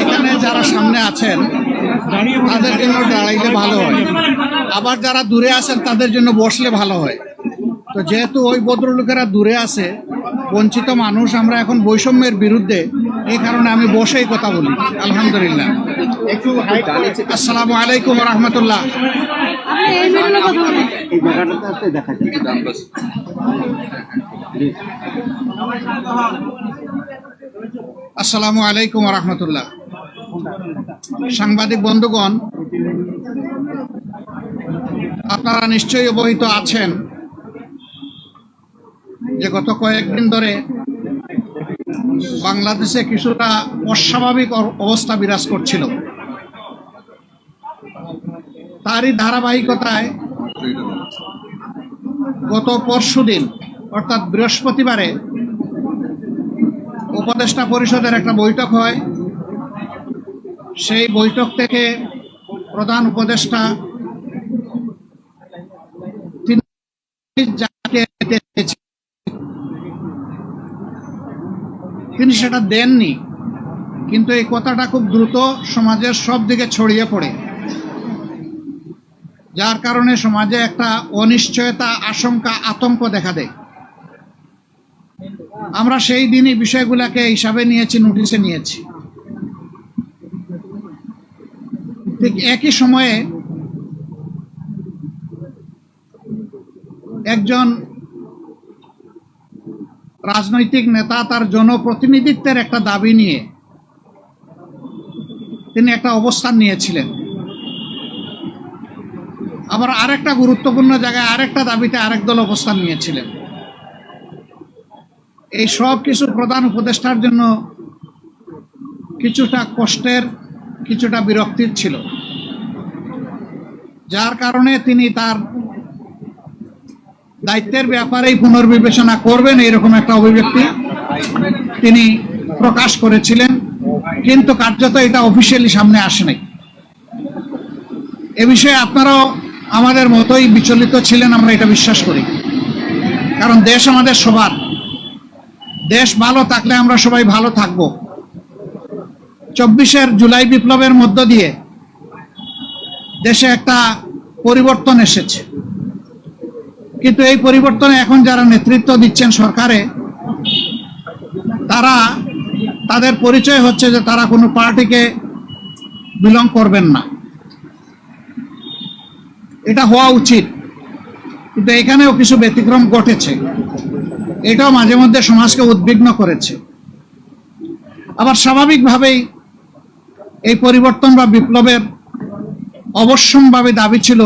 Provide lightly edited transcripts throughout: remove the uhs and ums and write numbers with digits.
এখানে যারা সামনে আছেন তাদের জন্য দাঁড়াইলে ভালো হয়, আবার যারা দূরে আছেন তাদের জন্য বসলে ভালো হয়। তো যেহেতু ওই ভদ্রলোকেরা দূরে আছে, বঞ্চিত মানুষ, আমরা এখন বৈষম্যের বিরুদ্ধে, এই কারণে আমি বসেই কথা বলি। আলহামদুলিল্লাহ। আসসালামু আলাইকুম রহমতুল্লাহ। আসসালামু আলাইকুম রহমতুল্লাহ। সাংবাদিক বন্ধুগণ, আপনারা নিশ্চয়ই অবহিত আছেন যে গত কয়েকদিন ধরে বাংলাদেশে কিছুটা অস্বাভাবিক অবস্থা বিরাজ করছিল। তারই ধারাবাহিকতায় গত পরশুদিন অর্থাৎ বৃহস্পতিবারে উপদেষ্টা পরিষদের একটা বৈঠক হয়। সেই বৈঠক থেকে প্রধান উপদেষ্টা তিনি সেটা দেননি, কিন্তু এই কথাটা খুব দ্রুত সমাজের সব দিকে ছড়িয়ে পড়ে, যার কারণে সমাজে একটা অনিশ্চয়তা, আশঙ্কা, আতঙ্ক দেখা দেয়। আমরা সেই দিনই বিষয়গুলোকে হিসাবে নিয়েছি, নোটিশে নিয়েছি। ঠিক একই সময়ে একজন রাজনৈতিক নেতা তার জনপ্রতিনিধিত্বের একটা দাবি নিয়ে তিনি একটা অবস্থান নিয়েছিলেন। আবার আরেকটা গুরুত্বপূর্ণ জায়গায় আরেকটা দাবিতে আরেক দল অবস্থান নিয়েছিলেন। এই সব কিছু প্রধান উপদেষ্টার জন্য কিছুটা কষ্টের, কিছুটা বিরক্তির ছিল, যার কারণে তিনি তার দায়িত্বের ব্যাপারেই পুনর্বিবেচনা করবেন এরকম একটা অভিব্যক্তি তিনি প্রকাশ করেছিলেন, কিন্তু কার্যত এটা অফিসিয়ালি সামনে আসে নাই। এ বিষয়ে আপনারাও আমাদের মতোই বিচলিত ছিলেন, আমরা এটা বিশ্বাস করি। কারণ দেশ আমাদের সবার, দেশ ভালো থাকলে আমরা সবাই ভালো থাকব। 24 জুলাই বিপ্লবের মধ্য দিয়ে দেশে একটা পরিবর্তন এসেছে, কিন্তু এই পরিবর্তনে এখন যারা নেতৃত্ব দিচ্ছেন সরকারে, তারা তাদের পরিচয় হচ্ছে যে তারা কোনো পার্টিকে বিলং করবেন না। এটা হওয়া উচিত, কিন্তু এখানেও কিছু ব্যতিক্রম ঘটেছে। এটাও মাঝে মধ্যে সমাজকে উদ্বিগ্ন করেছে। আবার স্বাভাবিকভাবেই এই পরিবর্তন বা বিপ্লবের অবশ্যম্ভাবী দাবি ছিল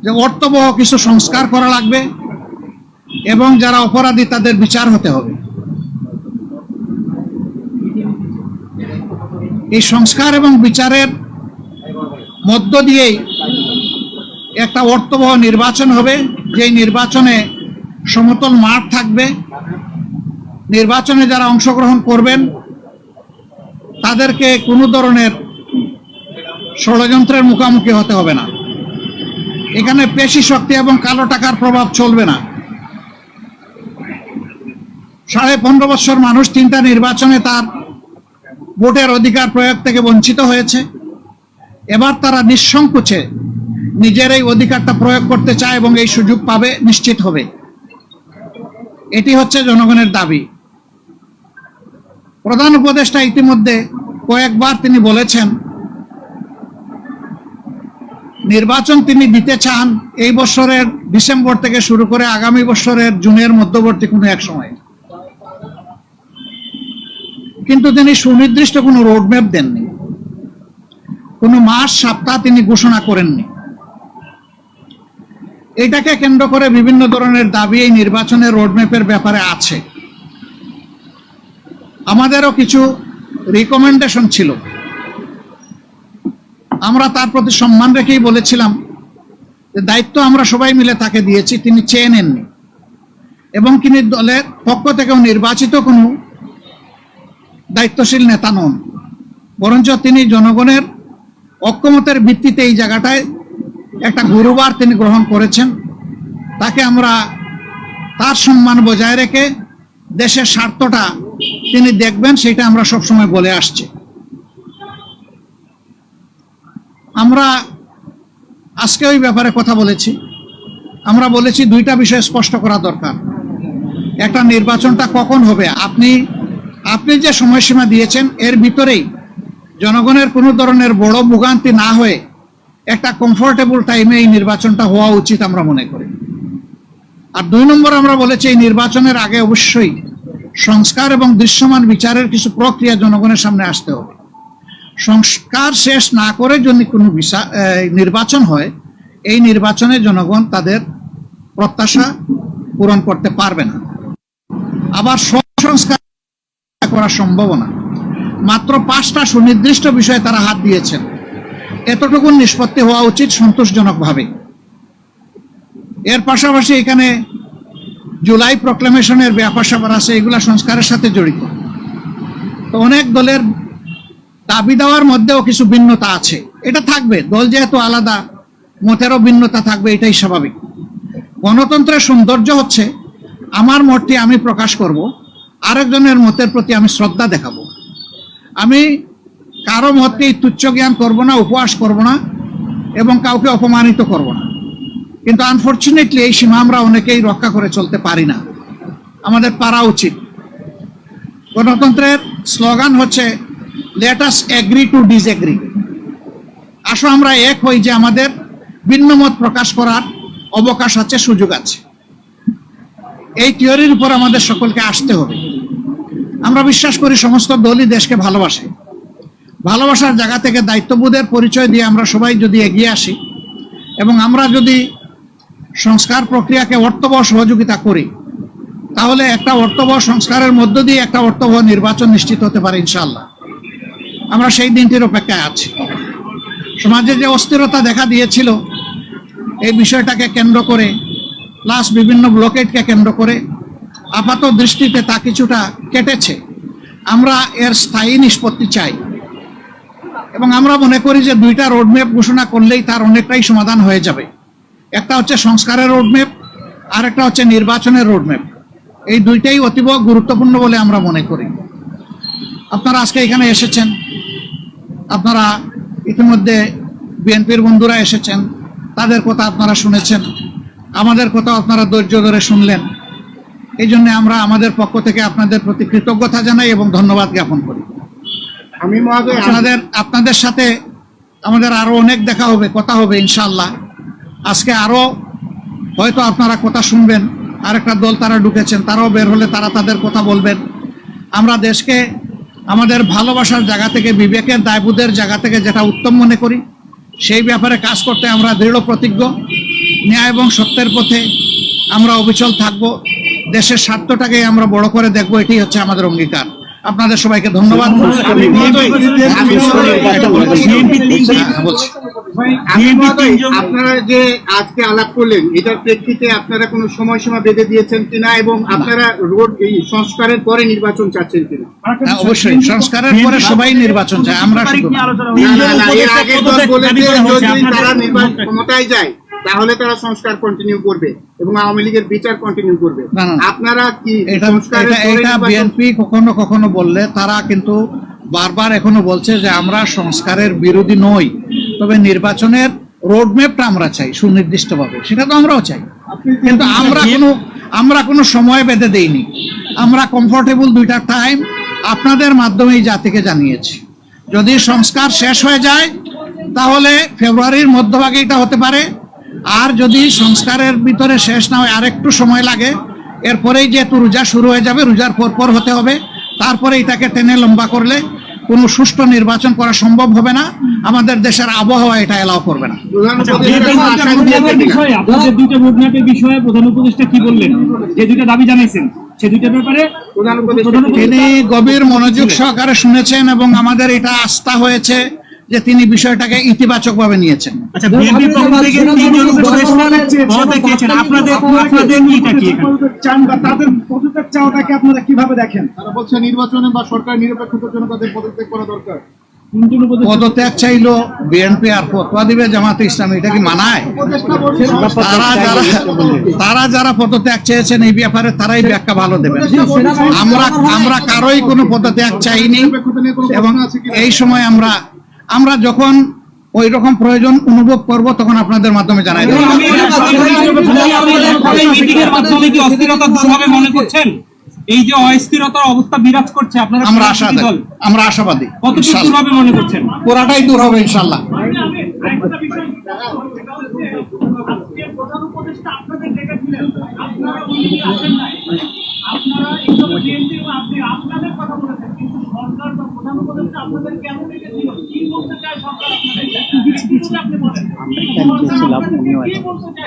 যে অর্থবহ কিছু সংস্কার করা লাগবে এবং যারা অপরাধী তাদের বিচার হতে হবে। এই সংস্কার এবং বিচারের মধ্য দিয়েই একটা অর্থবহ নির্বাচন হবে, যেই নির্বাচনে সমতল মাঠ থাকবে। নির্বাচনে যারা অংশগ্রহণ করবেন তাদেরকে কোনো ধরনের ষড়যন্ত্রের মুখোমুখি হতে হবে না। এখানে পেশি শক্তি এবং কালো টাকার প্রভাব চলবে না। 15.5 বছর মানুষ 3টা নির্বাচনে তার ভোটের অধিকার প্রয়োগ থেকে বঞ্চিত হয়েছে। এবার তারা নিঃসংকোচে নিজের এই অধিকারটা প্রয়োগ করতে চায় এবং এই সুযোগ পাবে, নিশ্চিত হবে। এটি হচ্ছে জনগণের দাবি। প্রধান উপদেষ্টা ইতিমধ্যে কয়েকবার তিনি বলেছেন নির্বাচন তিনি দিতে চান এই বছরের ডিসেম্বর থেকে শুরু করে আগামী বছরের জুনের মধ্যবর্তী কোনো এক সময়, কিন্তু তিনি সুনির্দিষ্ট কোনো রোডম্যাপ দেননি, কোনো মাস সপ্তাহ তিনি ঘোষণা করেননি। এটাকে কেন্দ্র করে বিভিন্ন ধরনের দাবি এই নির্বাচনের রোডম্যাপের ব্যাপারে আছে। আমাদেরও কিছু রিকমেন্ডেশন ছিল, আমরা তার প্রতি সম্মান রেখেই বলেছিলাম যে দায়িত্ব আমরা সবাই মিলে তাকে দিয়েছি, তিনি চেয়ে নেননি এবং তিনি দলের পক্ষ থেকেও নির্বাচিত কোনো দায়িত্বশীল নেতা নন, বরঞ্চ তিনি জনগণের ঐক্যমতের ভিত্তিতে এই জায়গাটায় একটা গুরুবার তিনি গ্রহণ করেছেন। তাকে আমরা তার সম্মান বজায় রেখে দেশের স্বার্থটা তিনি দেখবেন, সেটা আমরা সবসময় বলে আসছি। আমরা আজকে ওই ব্যাপারে কথা বলেছি। আমরা বলেছি দুইটা বিষয় স্পষ্ট করা দরকার। একটা, নির্বাচনটা কখন হবে, আপনি যে সময়সীমা দিয়েছেন এর ভিতরেই জনগণের কোনো ধরনের বড় ভোগান্তি না হয়ে একটা কমফোর্টেবল টাইমে এই নির্বাচনটা হওয়া উচিত আমরা মনে করি। আর 2 নম্বর, আমরা বলেছি এই নির্বাচনের আগে অবশ্যই সংস্কার এবং দৃশ্যমান বিচারের কিছু প্রক্রিয়া জনগণের সামনে আসতে হবে। সংস্কার শেষ না করে যদি কোনো নির্বাচন হয়, এই নির্বাচনে জনগণ তাদের প্রত্যাশা পূরণ করতে পারবে না। আবার সংস্কার করা সম্ভব না। মাত্র 5টা সুনির্দিষ্ট বিষয়ে তারা হাত দিয়েছেন। এতটুকু নিষ্পত্তি হওয়া উচিত সন্তোষজনকভাবে। এর পাশাপাশি এখানে জুলাই প্রক্লেমেশনের ব্যাপার স্যাপার আছে, এগুলা সংস্কারের সাথে জড়িত। তো অনেক দলের দাবি দেওয়ার মধ্যেও কিছু ভিন্নতা আছে, এটা থাকবে। দল যেহেতু আলাদা, মতেরও ভিন্নতা থাকবে, এটাই স্বাভাবিক। গণতন্ত্রের সৌন্দর্য হচ্ছে আমার মতটি আমি প্রকাশ করব, আরেকজনের মতের প্রতি আমি শ্রদ্ধা দেখাবো। আমি কারো মতকে তুচ্ছ জ্ঞান করব না, উপহাস করব না, এবং কাউকে অপমানিত করব না। কিন্তু আনফরচুনেটলি এই সীমা আমরা অনেকেই রক্ষা করে চলতে পারি না। আমাদের পারা উচিত। গণতন্ত্রের স্লোগান হচ্ছে let us agree to disagree. আসো আমরা এক হই যে আমাদের ভিন্ন মত প্রকাশ করার অবকাশ আছে, সুযোগ আছে। এই থিওরির উপর আমাদের সকলকে আসতে হবে। আমরা বিশ্বাস করি সমস্ত দলই দেশকে ভালোবাসে। ভালোবাসার জায়গা থেকে দায়িত্ববোধের পরিচয় দিয়ে আমরা সবাই যদি এগিয়ে আসি এবং আমরা যদি সংস্কার প্রক্রিয়াকে অর্থবহ সহযোগিতা করি, তাহলে একটা অর্থবহ সংস্কারের মধ্য দিয়ে একটা অর্থবহ নির্বাচন নিশ্চিত হতে পারে ইনশাআল্লাহ। আমরা সেই দিনটির অপেক্ষায় আছি। সমাজে যে অস্থিরতা দেখা দিয়েছিল এই বিষয়টাকে কেন্দ্র করে, প্লাস বিভিন্ন ব্লকেটকে কেন্দ্র করে, আপাত দৃষ্টিতে তা কিছুটা কেটেছে। আমরা এর স্থায়ী নিষ্পত্তি চাই এবং আমরা মনে করি যে 2টা রোডম্যাপ ঘোষণা করলেই তার অনেকটাই সমাধান হয়ে যাবে। একটা হচ্ছে সংস্কারের রোডম্যাপ, আর একটা হচ্ছে নির্বাচনের রোডম্যাপ। এই 2টাই অতীব গুরুত্বপূর্ণ বলে আমরা মনে করি। আপনারা আজকে এখানে এসেছেন, আপনারা ইতিমধ্যে বিএনপির বন্ধুরা এসেছেন, তাদের কথা আপনারা শুনেছেন, আমাদের কথা আপনারা ধৈর্য ধরে শুনলেন। এই জন্য আমরা আমাদের পক্ষ থেকে আপনাদের প্রতি কৃতজ্ঞতা জানাই এবং ধন্যবাদ জ্ঞাপন করি। আমি আপনাদের সাথে আমাদের আরো অনেক দেখা হবে, কথা হবে ইনশাআল্লাহ। আজকে আরো হয়তো আপনারা কথা শুনবেন, আরেকটা দল তারা ঢুকেছেন, তারাও বের হলে তারা তাদের কথা বলবেন। আমরা দেশকে আমাদের ভালোবাসার জায়গা থেকে, বিবেকের দায়বোধের জায়গা থেকে যেটা উত্তম মনে করি সেই ব্যাপারে কাজ করতে আমরা দৃঢ় প্রতিজ্ঞ। ন্যায় এবং সত্যের পথে আমরা অবিচল থাকব। দেশের স্বার্থটাকে আমরা বড় করে দেখব, এটি হচ্ছে আমাদের অঙ্গীকার। আপনাদের সবাইকে ধন্যবাদ। আপনারা যে আজকে আলাপ করলেন, এটার প্রেক্ষিতে আপনারা কোনো সময়সীমা বেঁধে দিয়েছেন কিনা এবং আপনারা এই সংস্কারের পরে নির্বাচন চাচ্ছেন কিনা? অবশ্যই সংস্কারের পরে সবাই নির্বাচন চায়। আমরা শুধু এর আগের দল বলেছে যদি তারা নির্বাচন ক্ষমতায় যায় তাহলে তারা সংস্কার কন্টিনিউ করবে এবং আওয়ামী লীগের বিচার কন্টিনিউ করবে। আপনারা কি এটা বিএনপি কখনো কখনো বললে, তারা কিন্তু বারবার এখনো বলছে যে আমরা সংস্কারের বিরোধী নই, তবে নির্বাচনের রোডম্যাপটা আমরা চাই সুনির্দিষ্টভাবে। সেটা তো আমরাও চাই, কিন্তু আমরা কোনো সময় বেঁধে দেইনি। আমরা কমফোর্টেবল 2টা টাইম আপনাদের মাধ্যমে এই জাতিকে জানিয়েছি। যদি সংস্কার শেষ হয়ে যায় তাহলে ফেব্রুয়ারির মধ্যভাগে এটা হতে পারে, আর যদি সংস্কারের ভিতরে শেষ না হয় আরেকটু সময় লাগে, এরপরেই যেহেতু রোজা শুরু হয়ে যাবে, রোজার পর হতে হবে। তারপরে এটাকে টেনে লম্বা করলে কোনো সুষ্ঠু নির্বাচন করা সম্ভব হবে না। আমাদের দেশের আবহাওয়া এটা এলাও করবে না। প্রধান উপদেষ্টা কি বললেন, যে 2টা দাবি জানাইছেন সে 2টার ব্যাপারে তিনি গভীর মনোযোগ সহকারে শুনেছেন এবং আমাদের এটা আস্থা হয়েছে যে তিনি বিষয়টাকে ইতিবাচক ভাবে নিয়েছেন। আচ্ছা, বিএনপির পক্ষ থেকে 3জন উপদেষ্টা আপনাদের এটা কি চান বা তাদের পদত্যাগ চাওয়াটাকে আপনারা কিভাবে দেখেন? তারা বলছে নির্বাচনে বা সরকার নিরপেক্ষতার জন্য তাদের পদত্যাগ করা দরকার। পদত্যাগ চাইলো বিএনপি আর ফতোয়া দিবে জামাতে ইসলামী, এটা কি মানায়? তারা যারা পদত্যাগ চেয়েছেন এই ব্যাপারে তারাই ব্যাখ্যা ভালো দেবেন। আমরা কারোই কোনো পদত্যাগ চাইনি, এবং এই সময় আমরা যখন ওই রকম প্রয়োজন অনুভব করব তখন আপনাদের মাধ্যমে জানাই দেব। মিটিংয়ের মাধ্যমে কি অস্থিরতা দূর হবে মনে করছেন? এই যে অস্থিরতার অবস্থা বিরাজ করছে, আপনারা আমরা আশাবাদী কতটুকু দূর হবে মনে করছেন? পুরাটাই দূর হবে ইনশাআল্লাহ।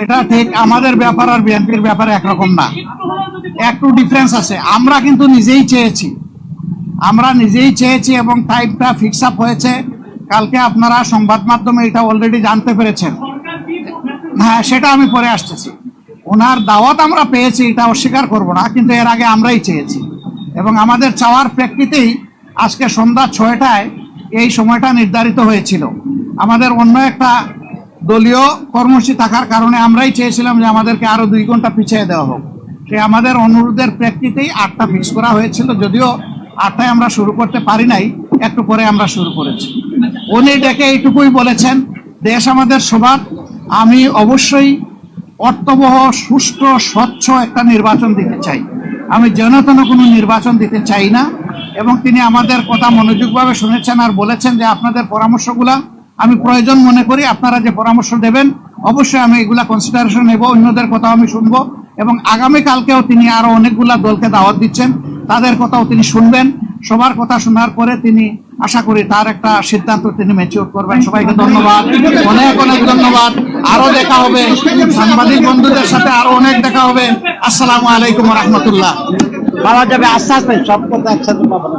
এটা ঠিক, আমাদের ব্যাপার আর বিএনপির ব্যাপারে একরকম না, একটু ডিফারেন্স আছে। আমরা কিন্তু নিজেই চেয়েছি এবং টাইমটা ফিক্স আপ হয়েছে। কালকে আপনারা সংবাদ মাধ্যমে এটা অলরেডি জানতে পেরেছেন। হ্যাঁ, সেটা আমি পরে আসতেছি। ওনার দাওয়াত আমরা পেয়েছি, এটা অস্বীকার করব না, কিন্তু এর আগে আমরাই চেয়েছি এবং আমাদের চাওয়ার প্রেক্ষিতেই আজকে সন্ধ্যা 6টায় এই সময়টা নির্ধারিত হয়েছিল। আমাদের অন্য একটা দলীয় কর্মসূচি থাকার কারণে আমরাই চেয়েছিলাম যে আমাদেরকে আরো 2 ঘন্টা পিছিয়ে দেওয়া হোক। সে আমাদের অনুরোধের প্রেক্ষিতেই 8টা ফিক্স করা হয়েছিল, যদিও 8টায় আমরা শুরু করতে পারি নাই, একটু পরে আমরা শুরু করেছি। উনি ডেকে এইটুকুই বলেছেন, দেশ আমাদের সবার, আমি অবশ্যই অর্থবহ, সুষ্ঠু, স্বচ্ছ একটা নির্বাচন দিতে চাই, আমি যেন তেন কোনো নির্বাচন দিতে চাই না। এবং তিনি আমাদের কথা মনোযোগভাবে শুনেছেন আর বলেছেন যে আপনাদের পরামর্শগুলা আমি প্রয়োজন মনে করি, আপনারা যে পরামর্শ দেবেন অবশ্যই আমি এগুলা কনসিডারেশন নেব, অন্যদের কথাও আমি শুনবো। এবং আগামীকালকেও তিনি আরো অনেকগুলা দলকে দাওয়াত দিচ্ছেন, তাদের কথাও তিনি শুনবেন। সবার কথা শোনার পরে তিনি আশা করি তার একটা সিদ্ধান্ত তিনি ম্যাচিউর করবেন। সবাইকে ধন্যবাদ, অনেক অনেক ধন্যবাদ। আরো দেখা হবে, সাংবাদিক বন্ধুদের সাথে আরো অনেক দেখা হবে। আসসালামু আলাইকুম ওয়া রাহমাতুল্লাহ। পাওয়া যাবে আস্তে আস্তে, সব কথা একসাথে পাবো না।